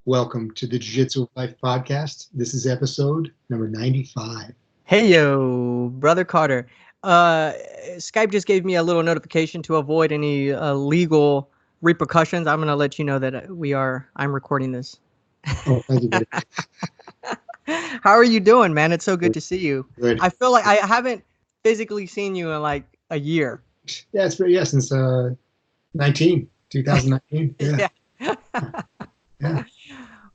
Welcome to the Jiu-Jitsu of Life podcast. This is episode number 95. Hey yo, brother Carter. Skype just gave me a little notification to avoid any legal repercussions. I'm gonna let you know that I'm recording this. Oh, thank you, buddy. How are you doing, man? It's so good to see you. Good. I feel like I haven't physically seen you in like a year. Yeah, since 2019. Yeah. Yeah. Yeah.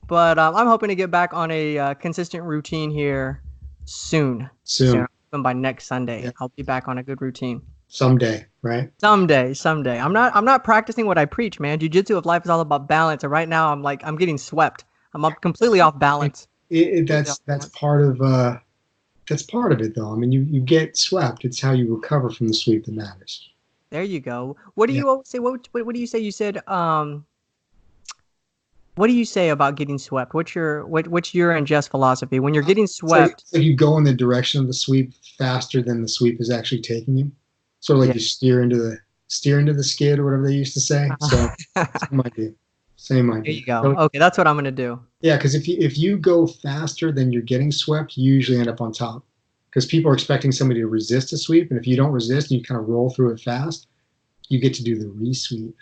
But I'm hoping to get back on a consistent routine here soon. Soon. And by next Sunday, Yeah. I'll be back on a good routine. Someday, right? Someday. I'm not practicing what I preach, man. Jiu-Jitsu of life is all about balance, and right now I'm getting swept. I'm up completely off balance. That's part of it, though. I mean, you get swept. It's how you recover from the sweep that matters. There you go. What do Yeah. you always say? What do you say? You said what do you say about getting swept? What's your ingest philosophy when you're getting swept? So you go in the direction of the sweep faster than the sweep is actually taking you. Sort of like Yeah. you steer into the skid or whatever they used to say. So same idea. Same There idea. you go. So, Okay, that's what I'm gonna do. yeah, because if you go faster than you're getting swept, you usually end up on top. Because people are expecting somebody to resist a sweep, and if you don't resist and you kind of roll through it fast, you get to do the re-sweep.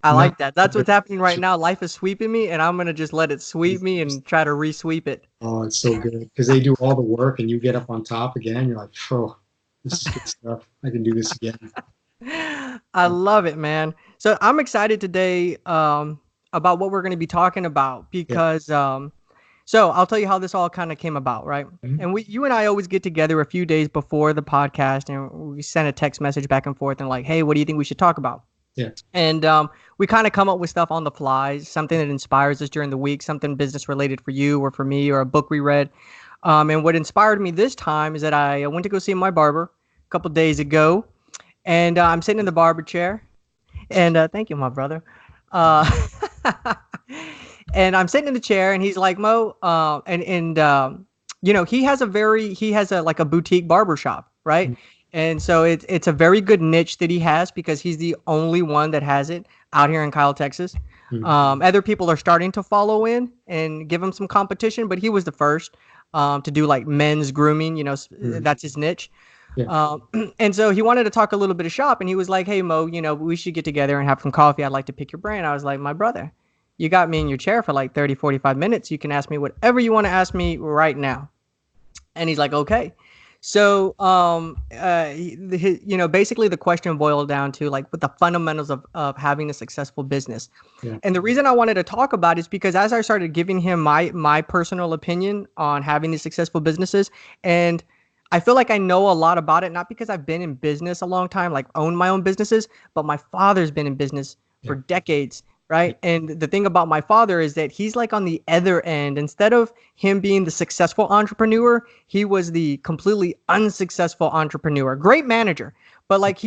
I And like that. That's what's happening right now. Life is sweeping me, and I'm gonna just let it sweep me and try to re-sweep it. Oh, it's so good because they do all the work, and you get up on top again. You're like, oh, this is good stuff. I can do this again. I love it, man. So I'm excited today about what we're going to be talking about because so I'll tell you how this all kind of came about, right? Mhm. And you and I always get together a few days before the podcast, and we send a text message back and forth and like, hey, what do you think we should talk about? Yeah. And we kind of come up with stuff on the fly, something that inspires us during the week, something business related for you or for me, or a book we read. And what inspired me this time is that I went to go see my barber a couple days ago, and I'm sitting in the barber chair. And thank you, my brother. Uh, and I'm sitting in the chair, and he's like, Mo, he has a like a boutique barber shop, right? Mhm. And so it's a very good niche that he has because he's the only one that has it out here in Kyle, Texas. Mhm. Other people are starting to follow in and give him some competition, but he was the first to do like men's grooming. Mhm. That's his niche. Yeah. And so he wanted to talk a little bit of shop, and he was like, hey, Mo, we should get together and have some coffee. I'd like to pick your brain. I was like, my brother, you got me in your chair for like 30, 45 minutes. You can ask me whatever you want to ask me right now. And he's like, okay. So, basically the question boiled down to like what the fundamentals of having a successful business. Yeah. And the reason I wanted to talk about it is because as I started giving him my personal opinion on having these successful businesses, and I feel like I know a lot about it, not because I've been in business a long time, like owned my own businesses, but my father's been in business for decades, right? And the thing about my father is that he's like on the other end. Instead of him being the successful entrepreneur, he was the completely unsuccessful entrepreneur. Great manager, but like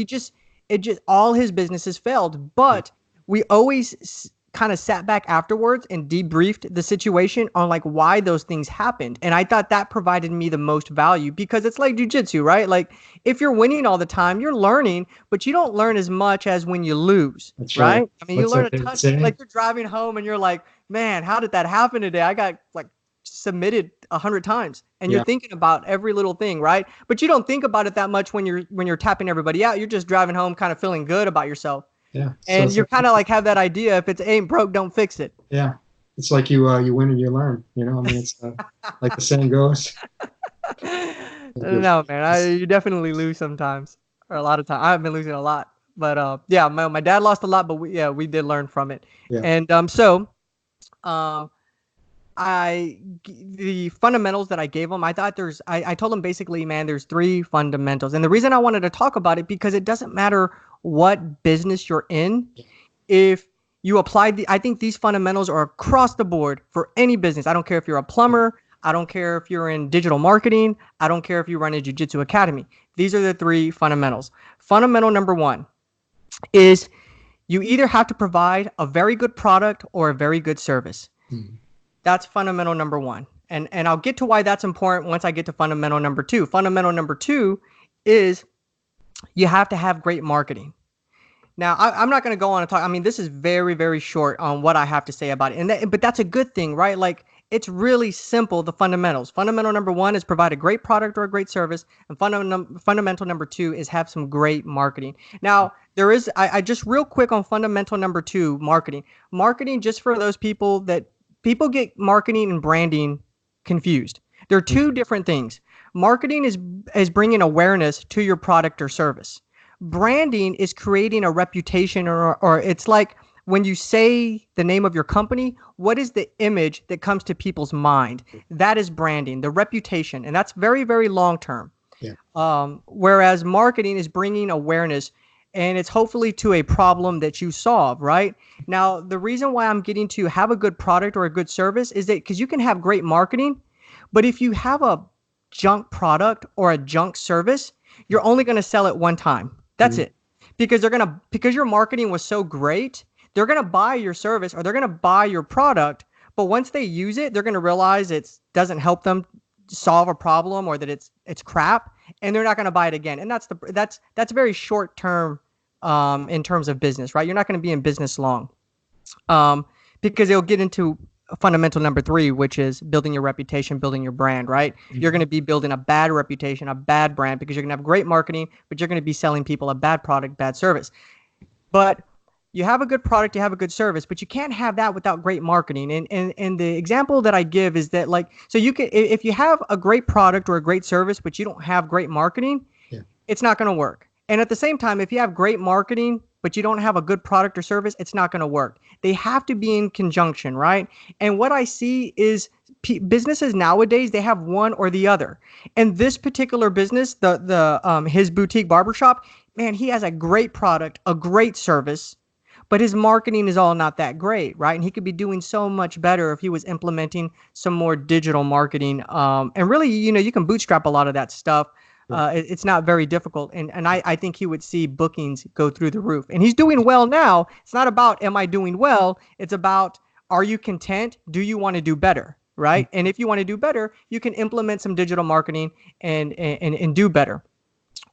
all his businesses failed. But we always kind of sat back afterwards and debriefed the situation on like why those things happened. And I thought that provided me the most value because it's like jiu-jitsu, right? Like if you're winning all the time, you're learning, but you don't learn as much as when you lose. That's right? right. I mean, you What's learn our a favorite ton, saying? like you're driving home and you're like, man, how did that happen today? I got like submitted 100 times, and Yeah. you're thinking about every little thing, right? But you don't think about it that much when you're tapping everybody out. You're just driving home kind of feeling good about yourself. Yeah. And you're kind of like have that idea, if it ain't broke, don't fix it. Yeah. It's like you win and you learn. I mean, it's like the saying goes. No, man, you definitely lose sometimes, or a lot of times. I've been losing a lot, but yeah, my dad lost a lot, but we did learn from it. Yeah. And um, the fundamentals that I gave him, I told him basically, man, there's three fundamentals. And the reason I wanted to talk about it, because it doesn't matter what business you're in. If you apply I think these fundamentals are across the board for any business. I don't care if you're a plumber. I don't care if you're in digital marketing. I don't care if you run a jiu-jitsu academy. These are the three fundamentals. Fundamental number one is you either have to provide a very good product or a very good service. Mhm. That's fundamental number one. And I'll get to why that's important once I get to fundamental number two. Fundamental number two is you have to have great marketing. Now, I'm not going to go on and talk. I mean, this is very, very short on what I have to say about it. But that's a good thing, right? Like, it's really simple, the fundamentals. Fundamental number one is provide a great product or a great service. And fundamental number two is have some great marketing. Now, I just real quick on fundamental number two, marketing. Marketing, just for those people that people get marketing and branding confused. They're two different things. Marketing is bringing awareness to your product or service. Branding is creating a reputation, or it's like when you say the name of your company, what is the image that comes to people's mind? That is branding, the reputation, and that's very, very long term. Yeah. Whereas marketing is bringing awareness, and it's hopefully to a problem that you solve, right? Now, the reason why I'm getting to have a good product or a good service is that because you can have great marketing, but if you have a junk product or a junk service, you're only going to sell it one time. That's it. Because because your marketing was so great, they're going to buy your service or they're going to buy your product. But once they use it, they're going to realize it doesn't help them solve a problem or that it's crap, and they're not going to buy it again. And that's very short term in terms of business, right? You're not going to be in business long because it'll get into fundamental number three, which is building your reputation, building your brand, right? Mm-hmm. You're going to be building a bad reputation, a bad brand, because you're going to have great marketing, but you're going to be selling people a bad product, bad service. But you have a good product, you have a good service, but you can't have that without great marketing. And the example that I give is that, like, so you can, if you have a great product or a great service, but you don't have great marketing, it's not going to work. And at the same time, if you have great marketing, but you don't have a good product or service, it's not going to work. They have to be in conjunction, right? And what I see is businesses nowadays, they have one or the other. And this particular business, his boutique barbershop, man, he has a great product, a great service, but his marketing is all not that great, right? And he could be doing so much better if he was implementing some more digital marketing. And really, you can bootstrap a lot of that stuff. It's not very difficult. And I think he would see bookings go through the roof. And he's doing well now. It's not about, am I doing well? It's about, are you content? Do you want to do better? Right? And if you want to do better, you can implement some digital marketing and do better.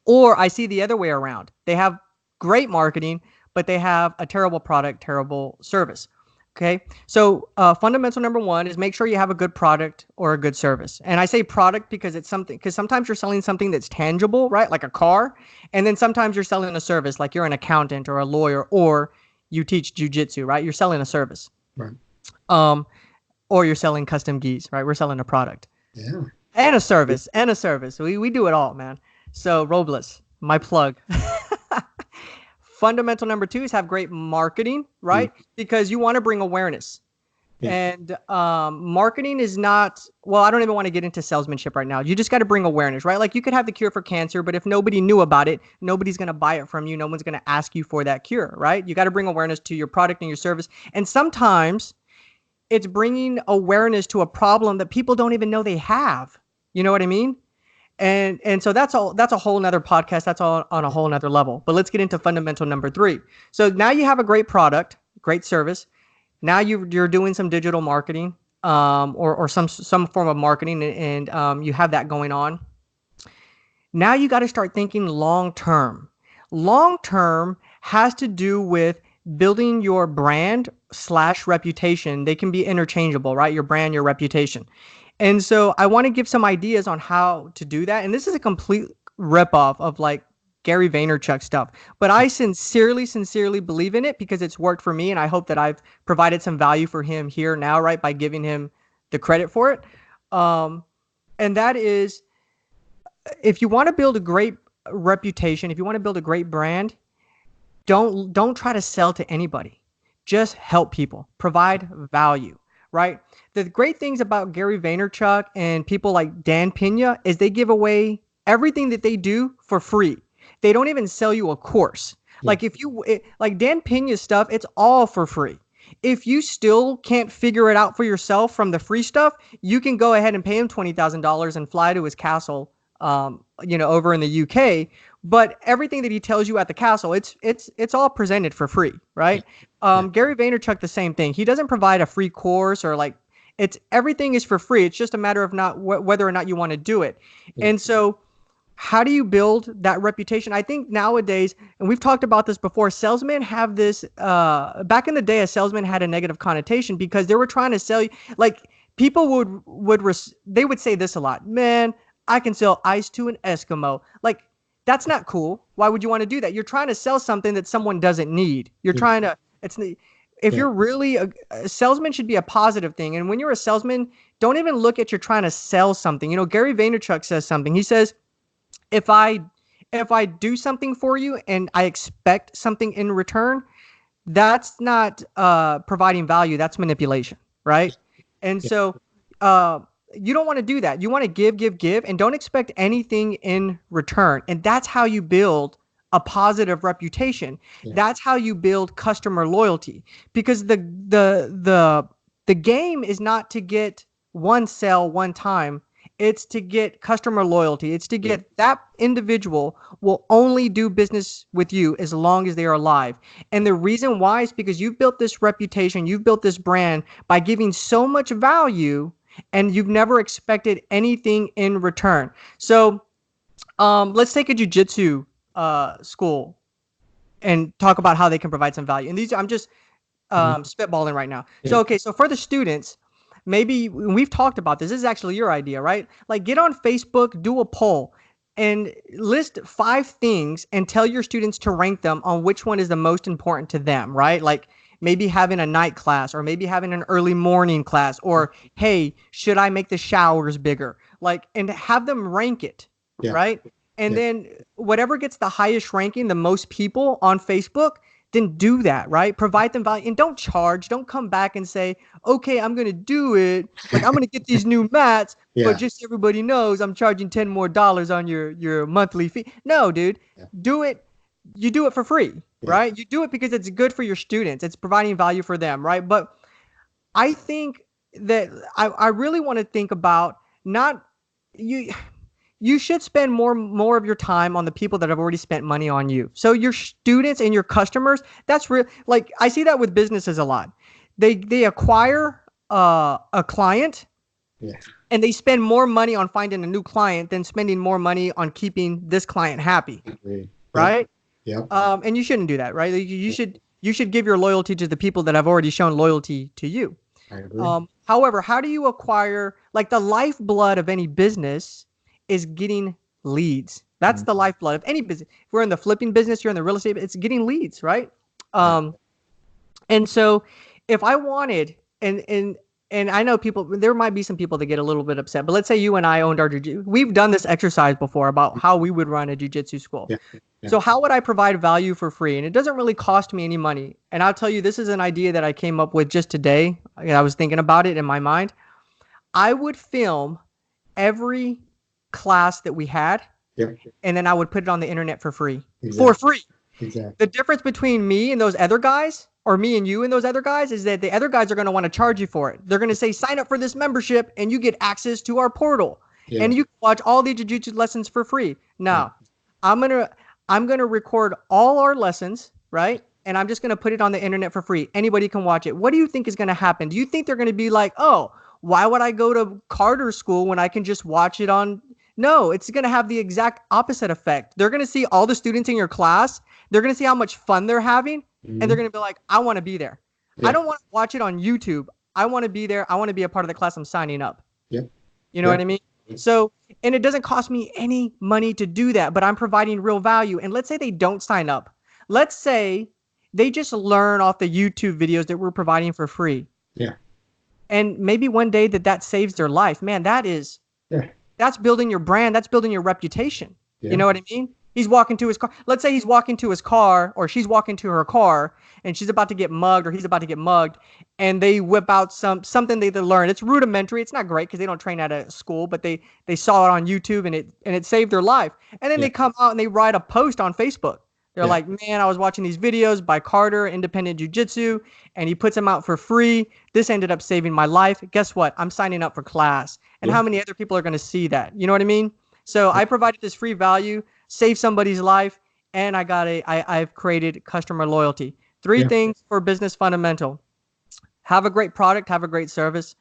Or I see the other way around. They have great marketing, but they have a terrible product, terrible service. Okay, so fundamental number one is make sure you have a good product or a good service. And I say product because it's something, because sometimes you're selling something that's tangible, right? Like a car. And then sometimes you're selling a service, like you're an accountant or a lawyer, or you teach jiu-jitsu, right? You're selling a service. Right. Or you're selling custom gis, right? We're selling a product. Yeah. And a service, We do it all, man. So Robles, my plug. Fundamental number two is have great marketing, right? Because you want to bring awareness. And marketing is not, well, I don't even want to get into salesmanship right now. You just got to bring awareness, right? Like you could have the cure for cancer, but if nobody knew about it, nobody's going to buy it from you. No one's going to ask you for that cure, right? You got to bring awareness to your product and your service. And sometimes it's bringing awareness to a problem that people don't even know they have. You know what I mean? And so that's a whole nother podcast. That's all on a whole nother level. But let's get into fundamental number three. So now you have a great product, great service. Now you're doing some digital marketing, or some form of marketing, and you have that going on. Now you got to start thinking long term. Long term has to do with building your brand / reputation. They can be interchangeable, right? Your brand, your reputation. And so I want to give some ideas on how to do that. And this is a complete ripoff of like Gary Vaynerchuk stuff. But I sincerely believe in it because it's worked for me. And I hope that I've provided some value for him here now, right? By giving him the credit for it. And that is, if you want to build a great reputation, if you want to build a great brand, don't try to sell to anybody. Just help people, provide value. Right. The great things about Gary Vaynerchuk and people like Dan Pena is they give away everything that they do for free. They don't even sell you a course. Yeah. Like Dan Pena's stuff, it's all for free. If you still can't figure it out for yourself from the free stuff, you can go ahead and pay him $20,000 and fly to his castle, over in the UK. But everything that he tells you at the castle, it's all presented for free, right? Gary Vaynerchuk, the same thing. He doesn't provide a free course or everything is for free. It's just a matter of whether or not you want to do it. And so how do you build that reputation? I think nowadays, and we've talked about this before, salesmen have this, back in the day, a salesman had a negative connotation because they were trying to sell you. Like people they would say this a lot, man, I can sell ice to an Eskimo. Like that's not cool. Why would you want to do that? You're trying to sell something that someone doesn't need. You're Yeah. trying to, if Yeah. you're really a salesman should be a positive thing. And when you're a salesman, don't even look at you're trying to sell something. You know, Gary Vaynerchuk says something. He says, if I do something for you and I expect something in return, that's not providing value. That's manipulation, right? And Yeah. so you don't want to do that. You want to give, and don't expect anything in return. And that's how you build a positive reputation. Yeah. That's how you build customer loyalty. Because the game is not to get one sale one time. It's to get customer loyalty. It's to get that individual will only do business with you as long as they are alive. And the reason why is because you've built this reputation, you've built this brand by giving so much value and you've never expected anything in return. So let's take a jiu-jitsu school and talk about how they can provide some value. And these, I'm just spitballing right now. Yeah. So, okay, so for the students, maybe we've talked about this. This is actually your idea, right? Like get on Facebook, do a poll and list 5 things and tell your students to rank them on which one is the most important to them, right? Like maybe having a night class or maybe having an early morning class or, hey, should I make the showers bigger? Like, and have them rank it, Yeah. right? And Yeah. then whatever gets the highest ranking, the most people on Facebook, then do that, right? Provide them value and don't charge. Don't come back and say, okay, I'm going to do it. Like I'm going to get these new mats, Yeah. but just so everybody knows I'm charging $10 more on your monthly fee. No, dude, Yeah. do it. You do it for free, Yeah. right? You do it because it's good for your students. It's providing value for them, right? But I think that I really want to think about not you. You should spend more of your time on the people that have already spent money on you. So your students and your customers, that's real. Like I see that with businesses a lot. They acquire a client Yeah. and they spend more money on finding a new client than spending more money on keeping this client happy, Agreed. right? Yep. And you shouldn't do that, right? You should give your loyalty to the people that have already shown loyalty to you. I agree. However, how do you acquire, like the lifeblood of any business is getting leads. That's the lifeblood of any business. If we're in the flipping business, you're in the real estate, it's getting leads, right? And so if I wanted, and I know people, there might be some people that get a little bit upset, but let's say you and I owned our jiu-jitsu. We've done this exercise before about how we would run a jiu-jitsu school. Yeah. Yeah. So how would I provide value for free? And it doesn't really cost me any money. And I'll tell you, this is an idea that I came up with just today. I was thinking about it in my mind. I would film every class that we had, Yep. and then I would put it on the internet for free. Exactly. For free. Exactly. The difference between me and those other guys, or me and you and those other guys, is that the other guys are going to want to charge you for it. They're going to say, sign up for this membership and you get access to our portal. Yeah. And you can watch all the jiu-jitsu lessons for free. Now, I'm gonna record all our lessons, right? And I'm just gonna put it on the internet for free. Anybody can watch it. What do you think is gonna happen? Do you think they're gonna be like, oh, why would I go to Carter School when I can just watch it on? No, it's gonna have the exact opposite effect. They're gonna see all the students in your class. They're gonna see how much fun they're having, and they're gonna be like, I want to be there. Yeah. I don't want to watch it on YouTube. I want to be there. I want to be a part of the class. I'm signing up. Yep. You know Yeah. what I mean? So, and it doesn't cost me any money to do that, but I'm providing real value. And let's say they don't sign up. Let's say they just learn off the YouTube videos that we're providing for free. Yeah. And maybe one day that saves their life. Man, that's building your brand. That's building your reputation. Yeah. You know what I mean? He's walking to his car. Let's say he's walking to his car, or she's walking to her car, and she's about to get mugged, or he's about to get mugged, and they whip out something they learned. It's rudimentary. It's not great because they don't train at a school, but they saw it on YouTube and it saved their life. And then they come out and they write a post on Facebook. They're like, man, I was watching these videos by Carter, Independent Jiu-Jitsu, and he puts them out for free. This ended up saving my life. Guess what? I'm signing up for class. And how many other people are going to see that? You know what I mean? So I provided this free value, saved somebody's life, and I've created customer loyalty. 3 things for business fundamental. Have a great product, have a great service.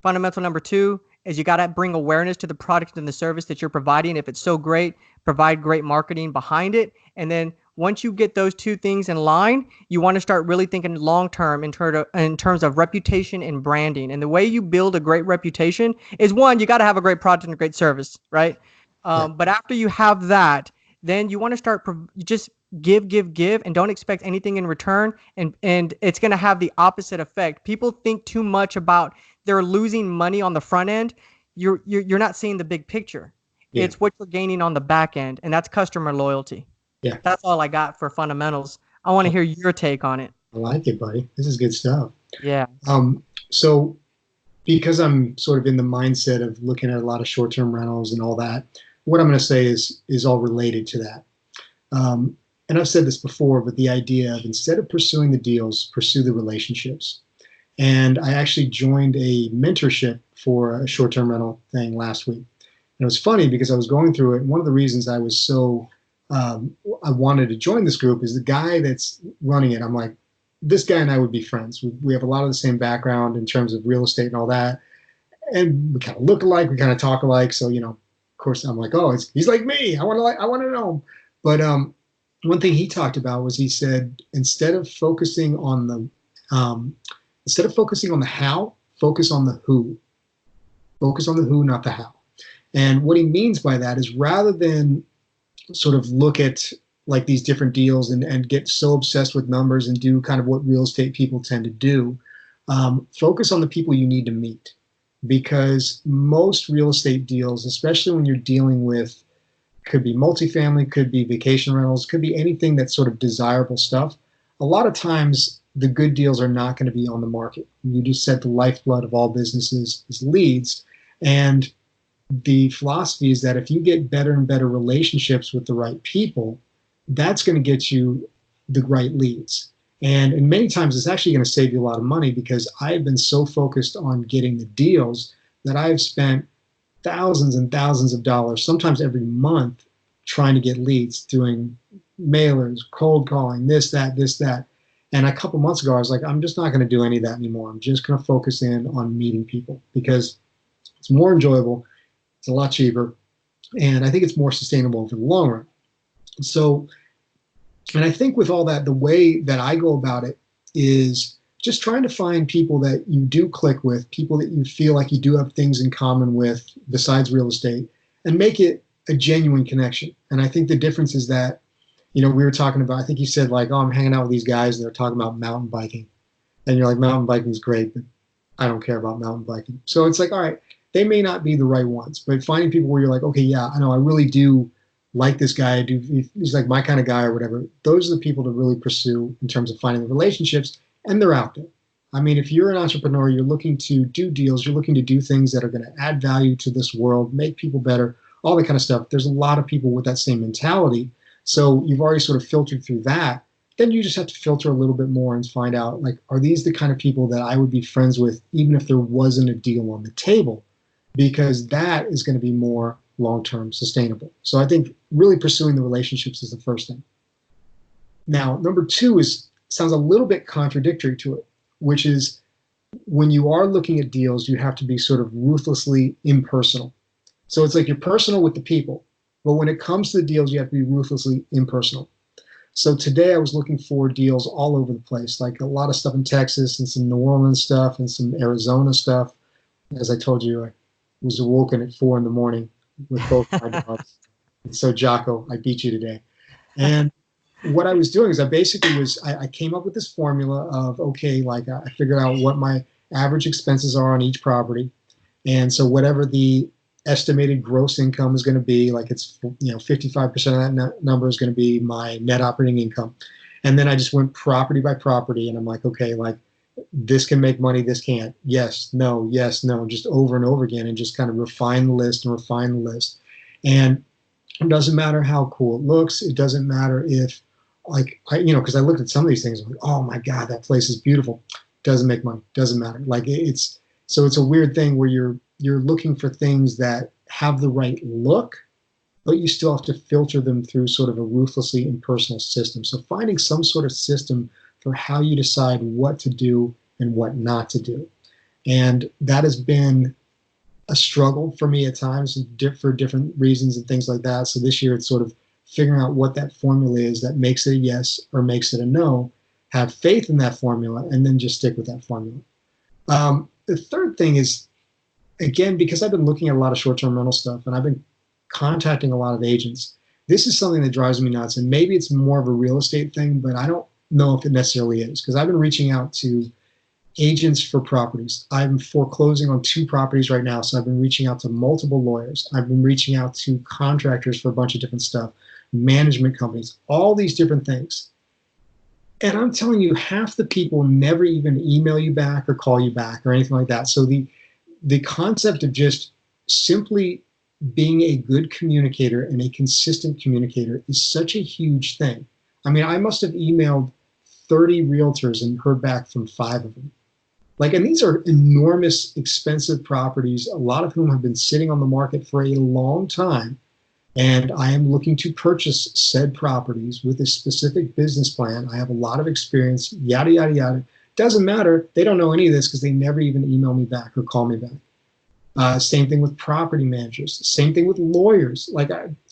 Fundamental number 2 is you got to bring awareness to the product and the service that you're providing. If it's so great, provide great marketing behind it. And then once you get those two things in line, you want to start really thinking long term in terms of reputation and branding. And the way you build a great reputation is, one, you got to have a great product and a great service, right? Yeah. But after you have that, then you want to start just give, and don't expect anything in return. And it's going to have the opposite effect. People think too much about they're losing money on the front end. You're not seeing the big picture. Yeah. It's what you're gaining on the back end, and that's customer loyalty. Yeah. That's all I got for fundamentals. I want to hear your take on it. I like it, buddy. This is good stuff. Yeah. So because I'm sort of in the mindset of looking at a lot of short-term rentals and all that, what I'm going to say is all related to that. And I've said this before, but the idea of, instead of pursuing the deals, pursue the relationships. And I actually joined a mentorship for a short-term rental thing last week. And it was funny because I was going through it. And one of the reasons I was I wanted to join this group is the guy that's running it. I'm like, this guy and I would be friends. We have a lot of the same background in terms of real estate and all that. And we kind of look alike, we kind of talk alike. So, of course, I'm like, oh, he's like me. I want to know him. But one thing he talked about was, he said, instead of focusing on the how, focus on the who. Focus on the who, not the how. And what he means by that is, rather than sort of look at like these different deals and get so obsessed with numbers and do kind of what real estate people tend to do, focus on the people you need to meet. Because most real estate deals, especially when you're dealing with, could be multifamily, could be vacation rentals, could be anything that's sort of desirable stuff, a lot of times the good deals are not going to be on the market. You just said the lifeblood of all businesses is leads. And the philosophy is that if you get better and better relationships with the right people, that's going to get you the right leads. And many times it's actually going to save you a lot of money, because I've been so focused on getting the deals that I've spent thousands and thousands of dollars, sometimes every month, trying to get leads, doing mailers, cold calling, this, that. And a couple months ago, I was like, I'm just not going to do any of that anymore. I'm just going to focus in on meeting people, because it's more enjoyable, it's a lot cheaper, and I think it's more sustainable over the long run. So, and I think with all that, the way that I go about it is just trying to find people that you do click with, people that you feel like you do have things in common with besides real estate, and make it a genuine connection. And I think the difference is that, we were talking about, I think you said like, oh, I'm hanging out with these guys and they're talking about mountain biking. And you're like, mountain biking is great, but I don't care about mountain biking. So it's like, all right, they may not be the right ones, but finding people where you're like, okay, yeah, I know, I really do like this guy, he's like my kind of guy or whatever. Those are the people to really pursue in terms of finding the relationships, and they're out there. I mean, if you're an entrepreneur, you're looking to do deals, you're looking to do things that are going to add value to this world, make people better, all that kind of stuff. There's a lot of people with that same mentality. So you've already sort of filtered through that. Then you just have to filter a little bit more and find out, like, are these the kind of people that I would be friends with even if there wasn't a deal on the table? Because that is going to be more long-term sustainable. So I think really pursuing the relationships is the first thing. Now, number two sounds a little bit contradictory to it, which is, when you are looking at deals, you have to be sort of ruthlessly impersonal. So it's like you're personal with the people, but when it comes to the deals, you have to be ruthlessly impersonal. So today I was looking for deals all over the place, like a lot of stuff in Texas and some New Orleans stuff and some Arizona stuff. As I told you, I was awoken at 4 a.m. with both my dogs. So Jocko, I beat you today. And what I was doing is I came up with this formula of, okay, like I figured out what my average expenses are on each property. And so whatever the estimated gross income is going to be, like it's 55% of that number is going to be my net operating income. And then I just went property by property, and I'm like, okay, like this can make money, this can't. Yes, no, just over and over again, and just kind of refine the list. And it doesn't matter how cool it looks. It doesn't matter if, like, because I looked at some of these things, I'm like, oh my God, that place is beautiful. Doesn't make money. Doesn't matter. Like it's a weird thing where you're looking for things that have the right look, but you still have to filter them through sort of a ruthlessly impersonal system. So finding some sort of system for how you decide what to do and what not to do. And that has been a struggle for me at times for different reasons and things like that. So this year it's sort of figuring out what that formula is that makes it a yes or makes it a no, have faith in that formula, and then just stick with that formula. The third thing is, again, because I've been looking at a lot of short-term rental stuff and I've been contacting a lot of agents, this is something that drives me nuts. And maybe it's more of a real estate thing, but I don't know if it necessarily is, because I've been reaching out to agents for properties. I'm foreclosing on 2 properties right now, so I've been reaching out to multiple lawyers. I've been reaching out to contractors for a bunch of different stuff, management companies, all these different things. And I'm telling you, half the people never even email you back or call you back or anything like that. So the concept of just simply being a good communicator and a consistent communicator is such a huge thing. I mean, I must have emailed 30 realtors and heard back from 5 of them. Like, and these are enormous, expensive properties, a lot of whom have been sitting on the market for a long time. And I am looking to purchase said properties with a specific business plan. I have a lot of experience, yada, yada, yada. Doesn't matter. They don't know any of this because they never even email me back or call me back. Same thing with property managers. Same thing with lawyers. Like,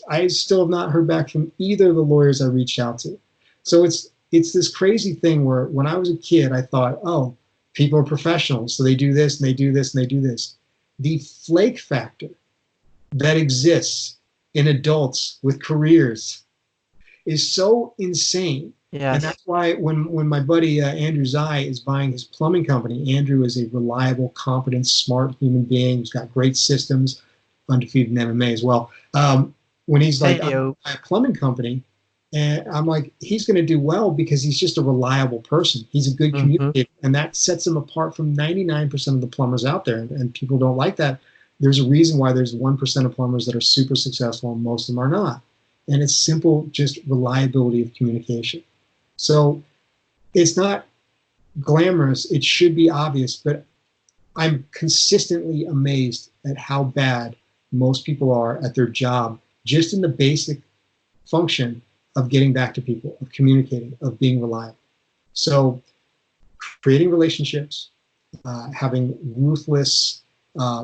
I still have not heard back from either of the lawyers I reached out to. So it's this crazy thing where when I was a kid, I thought, oh, people are professionals, so they do this and they do this and they do this. The flake factor that exists in adults with careers is so insane. Yes. And that's why when my buddy Andrew Zai is buying his plumbing company, Andrew is a reliable, competent, smart human being who's got great systems, undefeated in MMA as well. When he's like, I'm buying a plumbing company, and I'm like, he's going to do well because he's just a reliable person. He's a good communicator, and that sets him apart from 99% of the plumbers out there. And people don't like that. There's a reason why there's 1% of plumbers that are super successful and most of them are not. And it's simple, just reliability of communication. So it's not glamorous. It should be obvious, but I'm consistently amazed at how bad most people are at their job, just in the basic function of getting back to people, of communicating, of being reliable. So creating relationships, having ruthless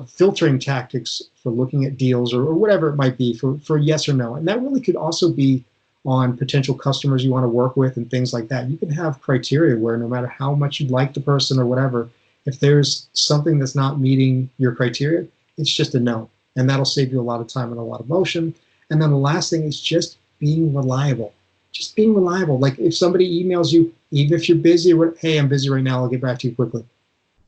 filtering tactics for looking at deals or whatever it might be for yes or no. And that really could also be on potential customers you want to work with and things like that. You can have criteria where no matter how much you like the person or whatever, if there's something that's not meeting your criteria, it's just a no. And that'll save you a lot of time and a lot of motion. And then the last thing is just being reliable. Just being reliable. Like if somebody emails you, even if you're busy, hey, I'm busy right now, I'll get back to you quickly.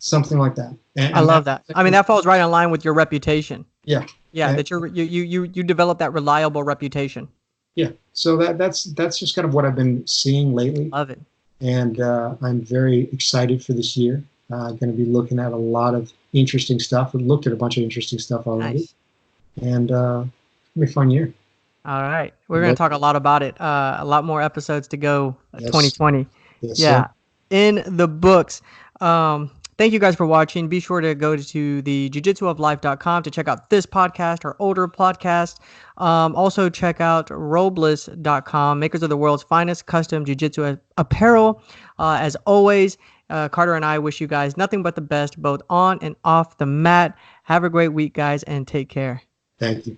Something like that. And I love that. I mean, that falls right in line with your reputation. Yeah. Yeah, that you develop that reliable reputation. Yeah. So that's just kind of what I've been seeing lately. Love it. And I'm very excited for this year. Going to be looking at a lot of interesting stuff. I've looked at a bunch of interesting stuff already. Nice. And it'll be a fun year. All right. We're going to talk a lot about it. A lot more episodes to go. Yes. 2020. Yes, yeah. Sir. In the books. Thank you guys for watching. Be sure to go to the jiu-jitsuoflife.com to check out this podcast or older podcast. Also check out Robles.com, makers of the world's finest custom jiu-jitsu apparel. As always, Carter and I wish you guys nothing but the best, both on and off the mat. Have a great week, guys, and take care. Thank you.